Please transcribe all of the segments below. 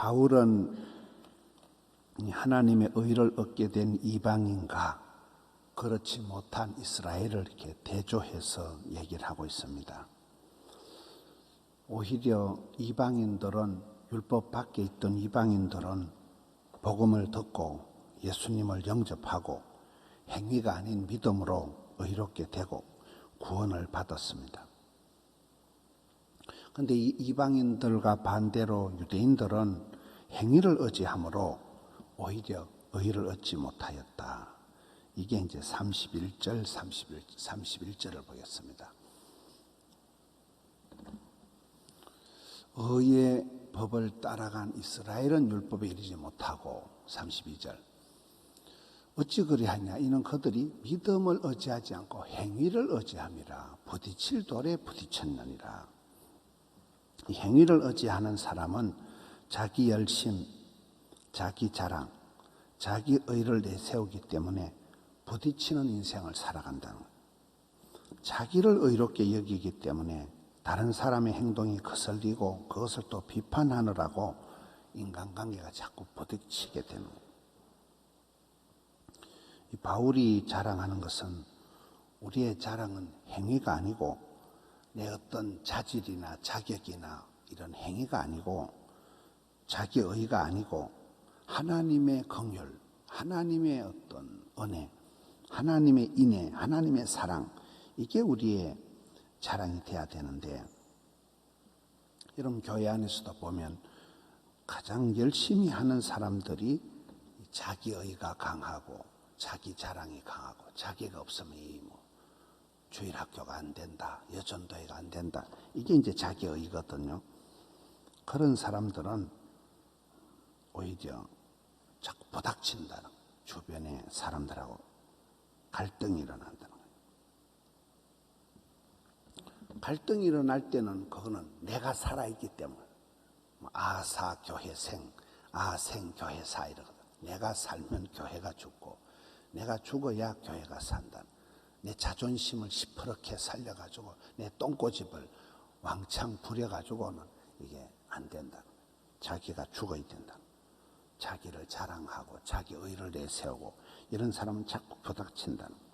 바울은 하나님의 의를 얻게 된 이방인과 그렇지 못한 이스라엘을 이렇게 대조해서 얘기를 하고 있습니다. 오히려 이방인들은, 율법 밖에 있던 이방인들은 복음을 듣고 예수님을 영접하고 행위가 아닌 믿음으로 의롭게 되고 구원을 받았습니다. 그런데 이 이방인들과 반대로 유대인들은 행위를 의지함으로 오히려 의를 얻지 못하였다. 이게 이제 31절을 보겠습니다. 의의 법을 따라간 이스라엘은 율법에 이르지 못하고 32절 어찌 그리하냐 이는 그들이 믿음을 의지하지 않고 행위를 의지함이라 부딪힐 돌에 부딪혔느니라. 이 행위를 의지하는 사람은 자기 열심, 자기 자랑, 자기 의를 내세우기 때문에 부딪히는 인생을 살아간다는 거예요. 자기를 의롭게 여기기 때문에 다른 사람의 행동이 거슬리고 그것을 또 비판하느라고 인간관계가 자꾸 부딪히게 되는 거예요. 이 바울이 자랑하는 것은 우리의 자랑은 행위가 아니고 내 어떤 자질이나 자격이나 이런 행위가 아니고 자기 의가 아니고 하나님의 긍휼, 하나님의 어떤 은혜, 하나님의 인애, 하나님의 사랑, 이게 우리의 자랑이 돼야 되는데, 여러분 교회 안에서도 보면 가장 열심히 하는 사람들이 자기의가 강하고 자기 자랑이 강하고 자기가 없으면 주일학교가 안 된다, 여전도회가 안 된다, 이게 이제 자기의거든요. 그런 사람들은 오히려 자꾸 부닥친다는, 주변의 사람들하고 갈등이 일어난다는 거예요. 갈등이 일어날 때는 그거는 내가 살아있기 때문에 아사 교회생, 아생 교회사 이러거든. 내가 살면 교회가 죽고 내가 죽어야 교회가 산다. 내 자존심을 시퍼렇게 살려가지고 내 똥꼬집을 왕창 부려가지고는 이게 안 된다. 자기가 죽어야 된다. 자기를 자랑하고 자기 의를 내세우고 이런 사람은 자꾸 부닥친다는 거예요.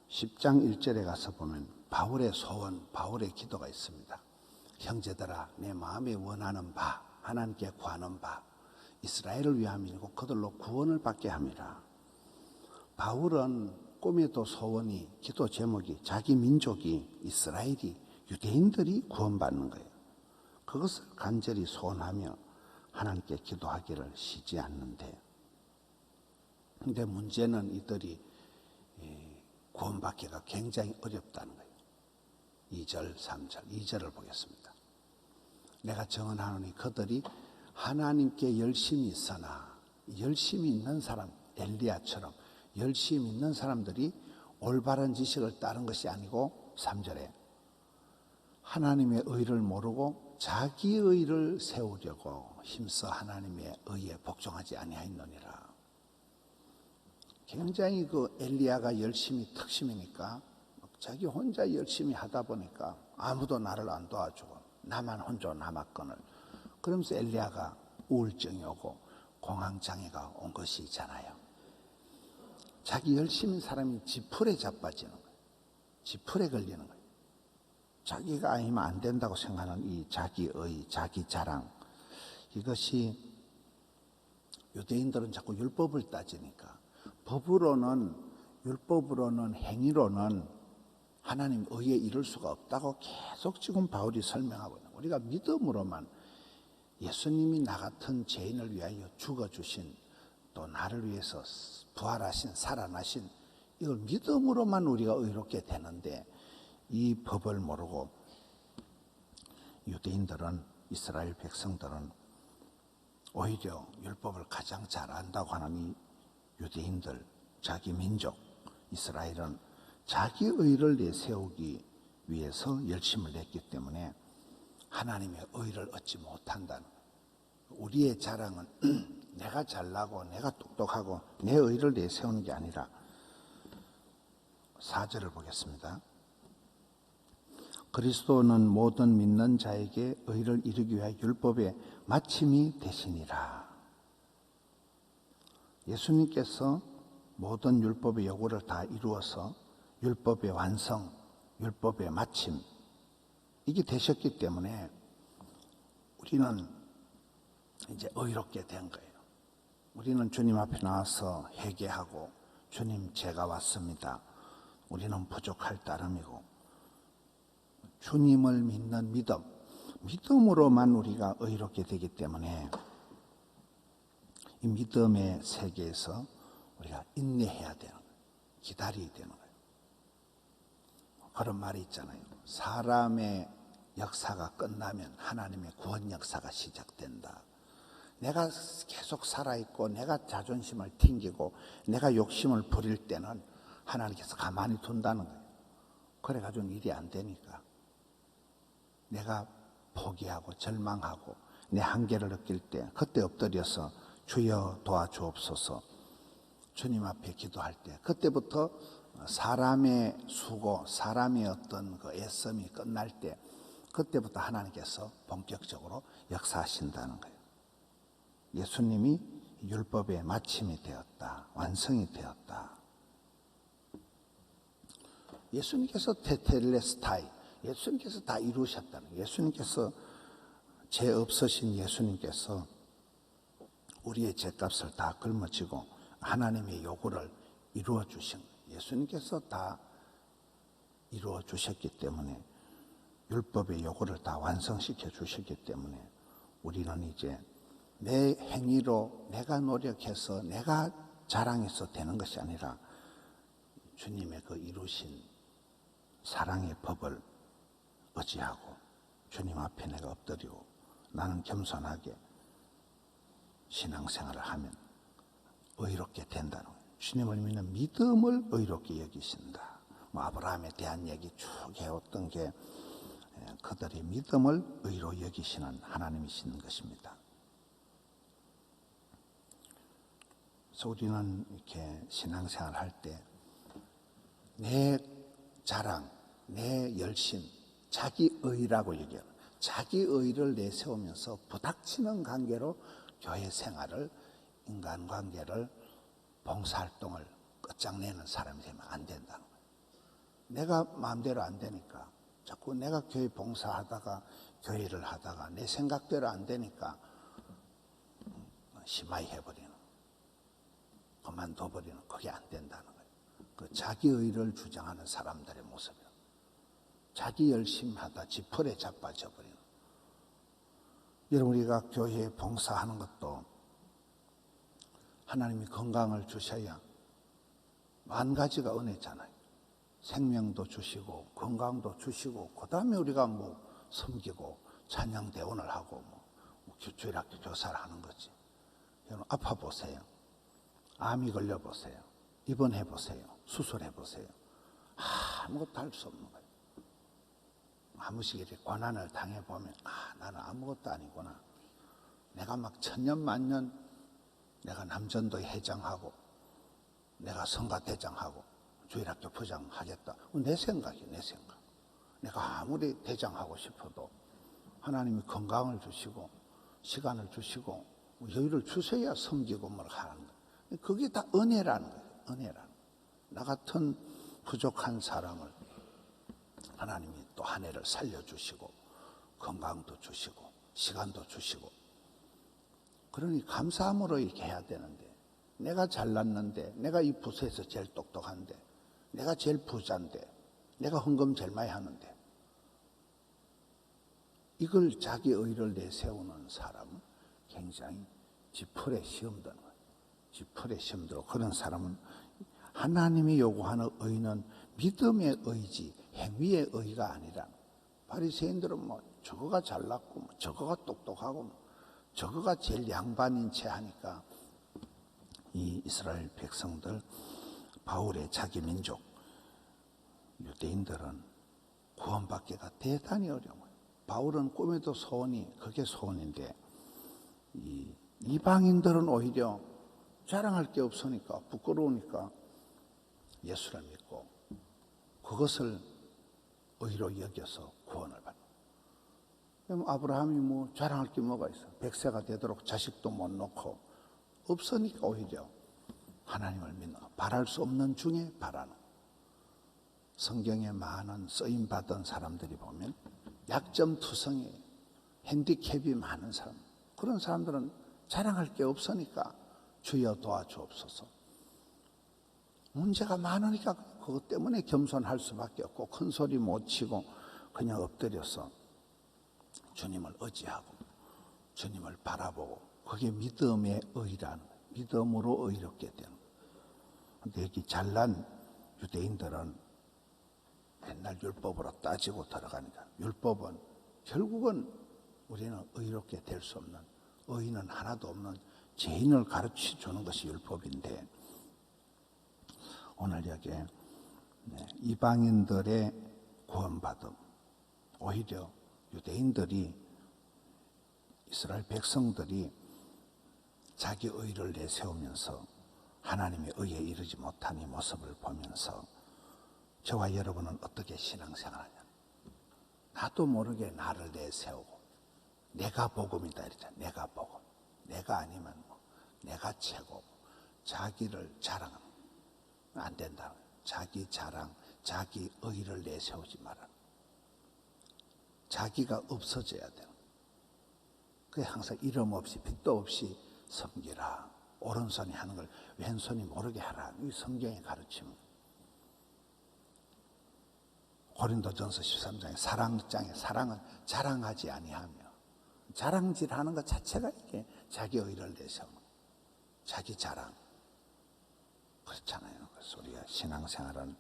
10장 1절에 가서 보면 바울의 소원, 바울의 기도가 있습니다. 형제들아, 내 마음에 원하는 바, 하나님께 구하는 바, 이스라엘을 위함이고 그들로 구원을 받게 함이라. 바울은 꿈에도 소원이, 기도 제목이 자기 민족이, 이스라엘이, 유대인들이 구원받는 거예요. 그것을 간절히 소원하며 하나님께 기도하기를 쉬지 않는데, 근데 문제는 이들이 구원받기가 굉장히 어렵다는 거예요. 2절, 3절, 2절을 보겠습니다. 내가 정언하노니 그들이 하나님께 열심히 있으나, 열심히 있는 사람, 엘리야처럼 열심히 있는 사람들이 올바른 지식을 따른 것이 아니고 3절에 하나님의 의를 모르고 자기 의를 세우려고 힘써 하나님의 의에 복종하지 아니하였느니라. 굉장히 그 엘리야가 열심히 특심이니까 자기 혼자 열심히 하다 보니까 아무도 나를 안 도와주고 나만 혼자 남았거늘. 그러면서 엘리야가 우울증이 오고 공황장애가 온 것이 있잖아요. 자기 열심히 사람이 지풀에 자빠지는 거예요. 지풀에 걸리는 거예요. 자기가 아니면 안 된다고 생각하는 이 자기의, 자기 자랑, 이것이 유대인들은 자꾸 율법을 따지니까 법으로는, 율법으로는, 행위로는 하나님 의에 이룰 수가 없다고 계속 지금 바울이 설명하고 있는 거예요. 우리가 믿음으로만, 예수님이 나 같은 죄인을 위하여 죽어주신, 또 나를 위해서 부활하신, 살아나신, 이걸 믿음으로만 우리가 의롭게 되는데, 이 법을 모르고 유대인들은, 이스라엘 백성들은 오히려 율법을 가장 잘 안다고 하는 이 유대인들, 자기 민족 이스라엘은 자기 의를 내세우기 위해서 열심을 냈기 때문에 하나님의 의를 얻지 못한다는 거예요. 우리의 자랑은 내가 잘나고 내가 똑똑하고 내 의를 내세우는 게 아니라, 4절을 보겠습니다. 그리스도는 모든 믿는 자에게 의를 이루기 위하여 율법의 마침이 되시니라. 예수님께서 모든 율법의 요구를 다 이루어서 율법의 완성, 율법의 마침 이게 되셨기 때문에 우리는 이제 의롭게 된 거예요. 우리는 주님 앞에 나와서 회개하고 주님 제가 왔습니다. 우리는 부족할 따름이고 주님을 믿는 믿음으로만 우리가 의롭게 되기 때문에 이 믿음의 세계에서 우리가 인내해야 되는 거예요. 기다려야 되는 거예요. 그런 말이 있잖아요. 사람의 역사가 끝나면 하나님의 구원 역사가 시작된다. 내가 계속 살아있고 내가 자존심을 튕기고 내가 욕심을 부릴 때는 하나님께서 가만히 둔다는 거예요. 그래가지고 일이 안 되니까 내가 포기하고 절망하고 내 한계를 느낄 때 그때 엎드려서 주여 도와주옵소서 주님 앞에 기도할 때 그때부터 사람의 수고, 사람의 어떤 그 애씀이 끝날 때 그때부터 하나님께서 본격적으로 역사하신다는 거예요. 예수님이 율법의 마침이 되었다. 완성이 되었다. 예수님께서 테텔레스타이, 예수님께서 다 이루셨다는 거예요. 예수님께서 죄 없으신 예수님께서 우리의 죄값을 다 짊어지고 하나님의 요구를 이루어 주신 거예요. 예수님께서 다 이루어 주셨기 때문에 율법의 요구를 다 완성시켜 주셨기 때문에 우리는 이제 내 행위로 내가 노력해서 내가 자랑해서 되는 것이 아니라 주님의 그 이루신 사랑의 법을 의지하고 주님 앞에 내가 엎드리고 나는 겸손하게 신앙생활을 하면 의롭게 된다는 거예요. 주님을 믿는 믿음을 의롭게 여기신다. 아브라함에 대한 얘기 쭉 해왔던 게 그들의 믿음을 의로 여기시는 하나님이신 것입니다. 그래서 우리는 이렇게 신앙생활 할 때 내 자랑, 내 열심, 자기의라고 얘기해요. 자기의를 내세우면서 부닥치는 관계로 교회 생활을, 인간관계를, 봉사활동을 끝장내는 사람이 되면 안 된다는 거예요. 내가 마음대로 안 되니까 자꾸 내가 교회 봉사하다가 교회를 하다가 내 생각대로 안 되니까 심하게 해버리는, 그만둬버리는, 그게 안 된다는 거예요. 그 자기의를 주장하는 사람들의 모습이에요. 자기 열심히 하다 지풀에 자빠져 버리는. 여러분, 우리가 교회에 봉사하는 것도 하나님이 건강을 주셔야 만 가지가 은혜잖아요. 생명도 주시고 건강도 주시고 그 다음에 우리가 뭐 섬기고 찬양 대원을 하고 뭐 주일학교 교사를 하는 거지. 여러분 아파 보세요. 암이 걸려 보세요. 입원해 보세요. 수술해 보세요. 아무것도 할 수 없는 거예요. 한 번씩 이렇게 고난을 당해 보면 나는 아무것도 아니구나. 내가 막 천년만년 내가 남전도 회장하고 내가 성가대장하고 주일학교 부장하겠다. 내 생각이에요. 내 생각. 내가 아무리 대장하고 싶어도 하나님이 건강을 주시고 시간을 주시고 여유를 주셔야 섬기고 뭘 하는 거예요. 그게 다 은혜라는 거예요. 은혜라는 거예요. 나 같은 부족한 사람을 하나님이 또 한 해를 살려주시고 건강도 주시고 시간도 주시고 그러니 감사함으로 이렇게 해야 되는데 내가 잘났는데 내가 이 부서에서 제일 똑똑한데 내가 제일 부자인데 내가 헌금 제일 많이 하는데 이걸 자기 의를 내세우는 사람은 굉장히 지풀에 시험드는 거예요. 지풀에 시험들어. 그런 사람은 하나님이 요구하는 의는 믿음의 의지, 행위의 의가 아니라 바리새인들은 뭐 저거가 잘났고 뭐 저거가 똑똑하고 뭐 저거가 제일 양반인 채 하니까 이 이스라엘 백성들, 바울의 자기 민족 유대인들은 구원받기가 대단히 어려워요. 바울은 꿈에도 소원이 그게 소원인데 이 이방인들은 오히려 자랑할 게 없으니까 부끄러우니까 예수를 믿고 그것을 의로 여겨서 구원을 받는. 그럼 아브라함이 뭐 자랑할 게 뭐가 있어? 100세가 되도록 자식도 못 놓고 없으니까 오히려 하나님을 믿는 거. 바랄 수 없는 중에 바라는. 성경에 많은 쓰임 받은 사람들이 보면 약점투성이 핸디캡이 많은 사람, 그런 사람들은 자랑할 게 없으니까 주여 도와주옵소서. 문제가 많으니까 그것 때문에 겸손할 수밖에 없고 큰 소리 못 치고 그냥 엎드려서 주님을 의지하고 주님을 바라보고, 그게 믿음의 의라는 거예요. 믿음으로 의롭게 되는 거예요. 근데 여기 잘난 유대인들은 맨날 율법으로 따지고 들어가니까, 율법은 결국은 우리는 의롭게 될 수 없는, 의인은 하나도 없는 죄인을 가르쳐 주는 것이 율법인데, 오늘 여기에 이방인들의 구원받음, 오히려 유대인들이, 이스라엘 백성들이 자기 의를 내세우면서 하나님의 의에 이르지 못한 이 모습을 보면서 저와 여러분은 어떻게 신앙생활하냐? 나도 모르게 나를 내세우고 내가 복음이다 이러잖아. 내가 복음. 내가 아니면 뭐 내가 최고. 자기를 자랑하면 안 된다. 자기 자랑, 자기 의를 내세우지 마라. 자기가 없어져야 돼요. 그게 항상 이름 없이 빚도 없이 섬기라. 오른손이 하는 걸 왼손이 모르게 하라. 이 성경의 가르침. 고린도전서 13장에 사랑장에, 사랑은 자랑하지 아니하며, 자랑질하는 것 자체가 이게 자기 의를 내세우는, 자기 자랑. 그렇잖아요. 그래서 우리가 신앙생활은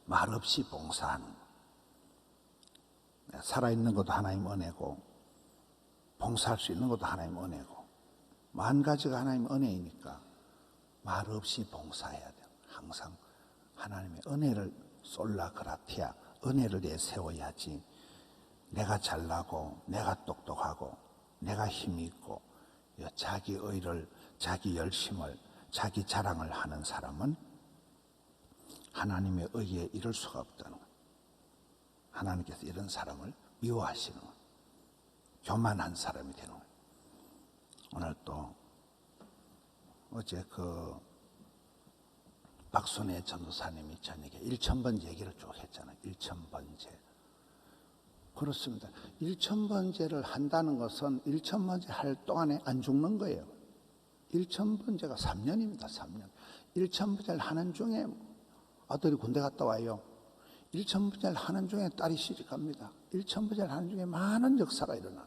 말없이 봉사하는, 살아있는 것도 하나님 은혜고 봉사할 수 있는 것도 하나님 은혜고, 만 가지가 하나님 은혜이니까 말없이 봉사해야 돼요. 항상 하나님의 은혜를 솔라 그라티아, 은혜를 내세워야지. 내가 잘나고 내가 똑똑하고 내가 힘이 있고 자기 의를, 자기 열심을, 자기 자랑을 하는 사람은 하나님의 의에 이를 수가 없다는 거예요. 하나님께서 이런 사람을 미워하시는 거예요. 교만한 사람이 되는 거예요. 오늘 또 어제 박순애 전도사님이 저녁에 1000번째 얘기를 쭉 했잖아요. 1000번째. 그렇습니다. 1000번째를 한다는 것은 1000번째 할 동안에 안 죽는 거예요. 1000번째가 3년입니다. 3년. 1000번째를 하는 중에 아들이 군대 갔다 와요. 1000번째를 하는 중에 딸이 시집갑니다. 1000번째를 하는 중에 많은 역사가 일어나요.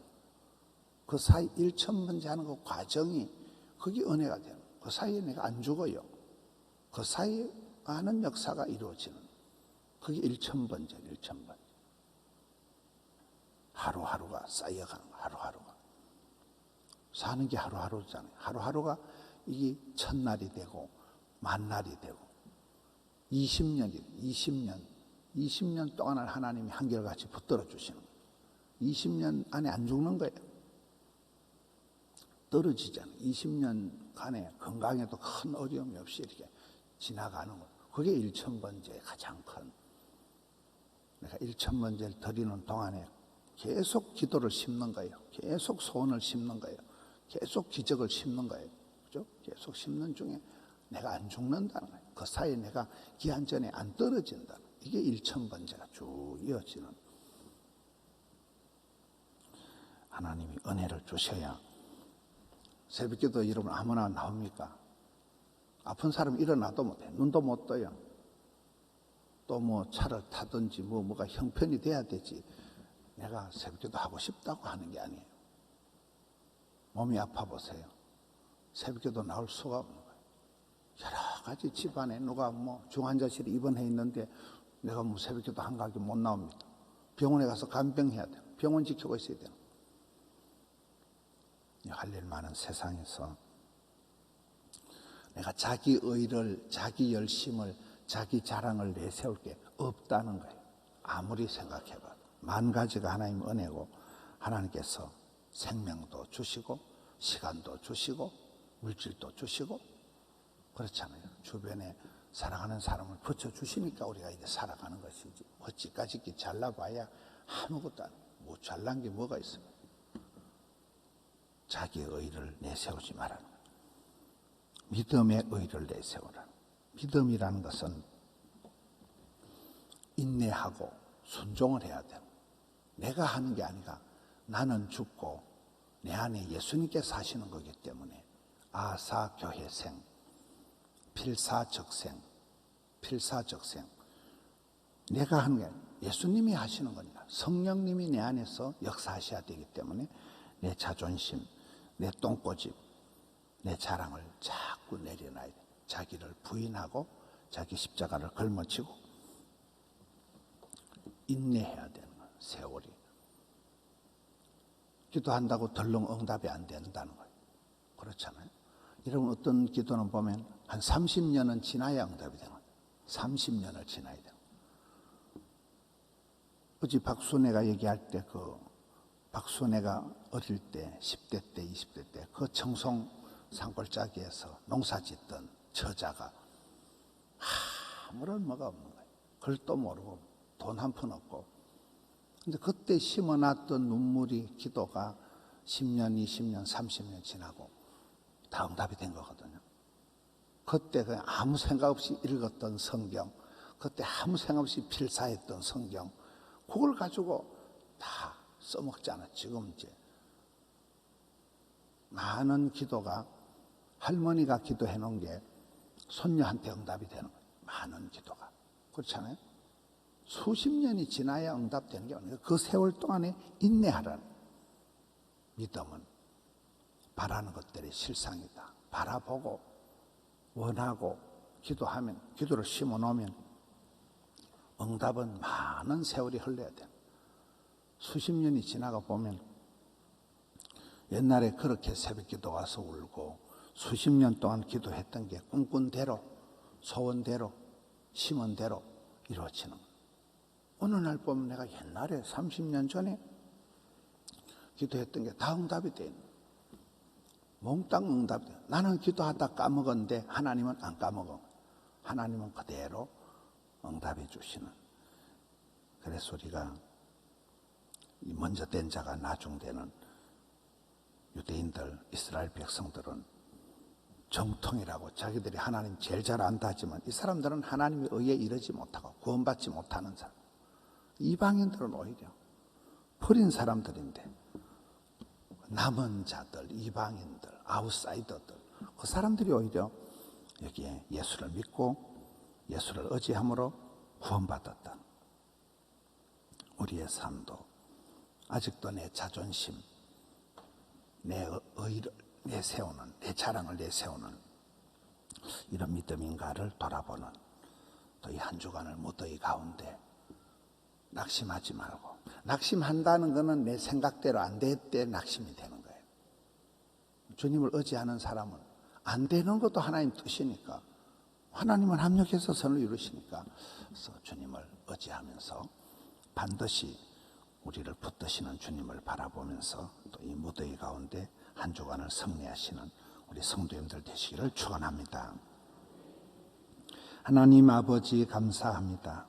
그 사이 1000번째 하는 그 과정이, 그게 은혜가 되는 거예요. 그 사이에 내가 안 죽어요. 그 사이에 많은 역사가 이루어지는, 그게 1000번째, 1000번째. 하루하루가 쌓여가는 거, 하루하루가. 사는 게 하루하루잖아요. 하루하루가 이게 첫날이 되고, 만날이 되고, 20년, 20년 동안을 하나님이 한결같이 붙들어 주시는 거예요. 20년 안에 안 죽는 거예요. 떨어지잖아요. 20년간의 건강에도 큰 어려움이 없이 이렇게 지나가는 거. 그게 1000번째의 가장 큰. 내가 1000번째를 드리는 동안에 계속 기도를 심는 거예요. 계속 소원을 심는 거예요. 계속 기적을 심는 거예요. 그죠? 계속 심는 중에 내가 안 죽는다는 거예요. 그 사이에 내가 기한 전에 안 떨어진다는 거예요. 이게 1000번째가 쭉 이어지는. 하나님이 은혜를 주셔야. 새벽기도 여러분 아무나 나옵니까? 아픈 사람 일어나도 못해. 눈도 못 떠요. 또 뭐 차를 타든지 뭐가 형편이 돼야 되지. 내가 새벽기도 하고 싶다고 하는 게 아니에요. 몸이 아파 보세요. 새벽기도 나올 수가 없는 거예요. 여러 가지 집안에 누가 뭐 중환자실에 입원해 있는데 내가 뭐 새벽기도 한가하게 못 나옵니다. 병원에 가서 간병해야 돼요. 병원 지키고 있어야 돼요. 할 일 많은 세상에서 내가 자기 의를, 자기 열심을, 자기 자랑을 내세울 게 없다는 거예요. 아무리 생각해봐도. 만 가지가 하나님 은혜고, 하나님께서 생명도 주시고 시간도 주시고 물질도 주시고 그렇잖아요. 주변에 사랑하는 사람을 붙여주시니까 우리가 이게 살아가는 것이지. 어찌까지 잘나봐야 아무것도 못 잘난 게 뭐가 있어요. 자기의 의를 내세우지 말라는 거예요. 믿음의 의를 내세우라. 믿음이라는 것은 인내하고 순종을 해야 돼요. 내가 하는 게 아니라 나는 죽고 내 안에 예수님께 사시는 거기 때문에 아사교회생, 필사적생, 내가 하는 게 아니라 예수님이 하시는 거니까 성령님이 내 안에서 역사하셔야 되기 때문에 내 자존심, 내 똥꼬집, 내 자랑을 자꾸 내려놔야 돼. 자기를 부인하고 자기 십자가를 걸머치고 인내해야 되는 거예요. 세월이. 기도한다고 덜렁 응답이 안 된다는 거예요. 그렇잖아요. 여러분 어떤 기도는 보면 한 30년은 지나야 응답이 되는 거예요. 30년을 지나야 돼요. 어제 박순애가 얘기할 때 박순애가 어릴 때 10대 때 20대 때 그 청송 산골짜기에서 농사 짓던 처자가 아무런 뭐가 없는 거예요. 글도 모르고 돈 한 푼 없고. 근데 그때 심어놨던 눈물이 기도가 10년, 20년, 30년 지나고 다 응답이 된 거거든요. 그때 그냥 아무 생각 없이 읽었던 성경, 그때 아무 생각 없이 필사했던 성경, 그걸 가지고 다 써먹잖아. 지금 이제 많은 기도가 할머니가 기도해 놓은 게 손녀한테 응답이 되는 거예요. 많은 기도가. 그렇잖아요. 수십 년이 지나야 응답되는 게 아니라 그 세월 동안에 인내하라는. 믿음은 바라는 것들이 실상이다. 바라보고 원하고 기도하면, 기도를 심어 놓으면 응답은 많은 세월이 흘러야 돼요. 수십 년이 지나가 보면 옛날에 그렇게 새벽 기도 와서 울고 수십 년 동안 기도했던 게 꿈꾼 대로, 소원대로, 심은 대로 이루어지는 거예요. 어느 날 보면 내가 옛날에 30년 전에 기도했던 게 다 응답이 돼 있는 거예요. 몽땅 응답이 돼. 나는 기도하다 까먹었는데 하나님은 안 까먹어. 하나님은 그대로 응답해 주시는. 그래서 우리가 이 먼저 된 자가 나중되는 유대인들, 이스라엘 백성들은 정통이라고 자기들이 하나님 제일 잘 안다 하지만 이 사람들은 하나님의 의에 이르지 못하고 구원받지 못하는 사람. 이방인들은 오히려 버린 사람들인데 남은 자들, 이방인들, 아웃사이더들, 그 사람들이 오히려 여기에 예수를 믿고 예수를 의지함으로 구원받았다. 우리의 삶도 아직도 내 자존심, 내 의를 내세우는, 내 자랑을 내세우는 이런 믿음인가를 돌아보는 또 이 한 주간을 무더위 가운데 낙심하지 말고, 낙심한다는 것은 내 생각대로 안 될 때 낙심이 되는 거예요. 주님을 의지하는 사람은 안 되는 것도 하나님 뜻이니까, 하나님은 합력해서 선을 이루시니까, 그래서 주님을 의지하면서 반드시 우리를 붙드시는 주님을 바라보면서 또 이 무더위 가운데 한 주간을 승리하시는 우리 성도님들 되시기를 축원합니다. 하나님 아버지 감사합니다.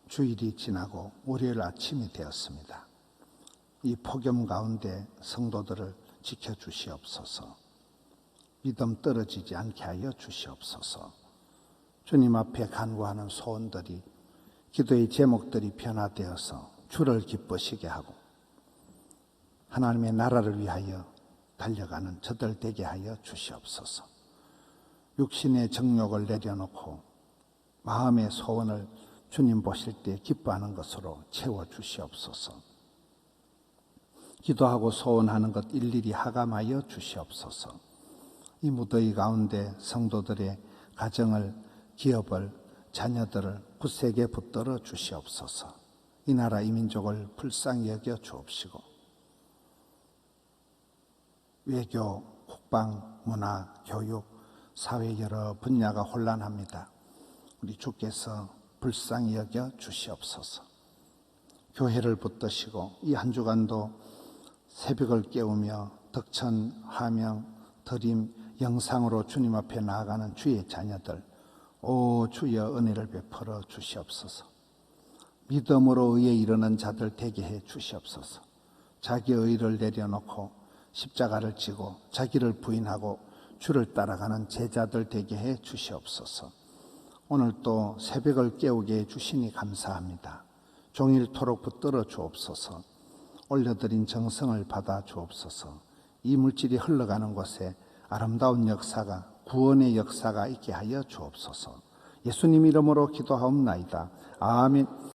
주일이 지나고 월요일 아침이 되었습니다. 이 폭염 가운데 성도들을 지켜주시옵소서. 믿음 떨어지지 않게 하여 주시옵소서. 주님 앞에 간구하는 소원들이, 기도의 제목들이 변화되어서 주를 기쁘시게 하고 하나님의 나라를 위하여 달려가는 저들 되게 하여 주시옵소서. 육신의 정욕을 내려놓고 마음의 소원을 주님 보실 때 기뻐하는 것으로 채워주시옵소서. 기도하고 소원하는 것 일일이 하감하여 주시옵소서. 이 무더위 가운데 성도들의 가정을, 기업을, 자녀들을 굳세게 붙들어 주시옵소서. 이 나라 이 민족을 불쌍히 여겨 주옵시고 외교, 국방, 문화, 교육, 사회 여러 분야가 혼란합니다. 우리 주께서 불쌍히 여겨 주시옵소서. 교회를 붙드시고 이 한 주간도 새벽을 깨우며 덕천, 화명, 드림, 영상으로 주님 앞에 나아가는 주의 자녀들 오 주여 은혜를 베풀어 주시옵소서. 믿음으로 의에 이르는 자들 되게 해 주시옵소서. 자기의 의를 내려놓고 십자가를 지고 자기를 부인하고 주를 따라가는 제자들 되게 해 주시옵소서. 오늘 또 새벽을 깨우게 해 주시니 감사합니다. 종일토록 붙들어 주옵소서. 올려드린 정성을 받아 주옵소서. 이 물질이 흘러가는 곳에 아름다운 역사가, 구원의 역사가 있게 하여 주옵소서. 예수님 이름으로 기도하옵나이다. 아멘.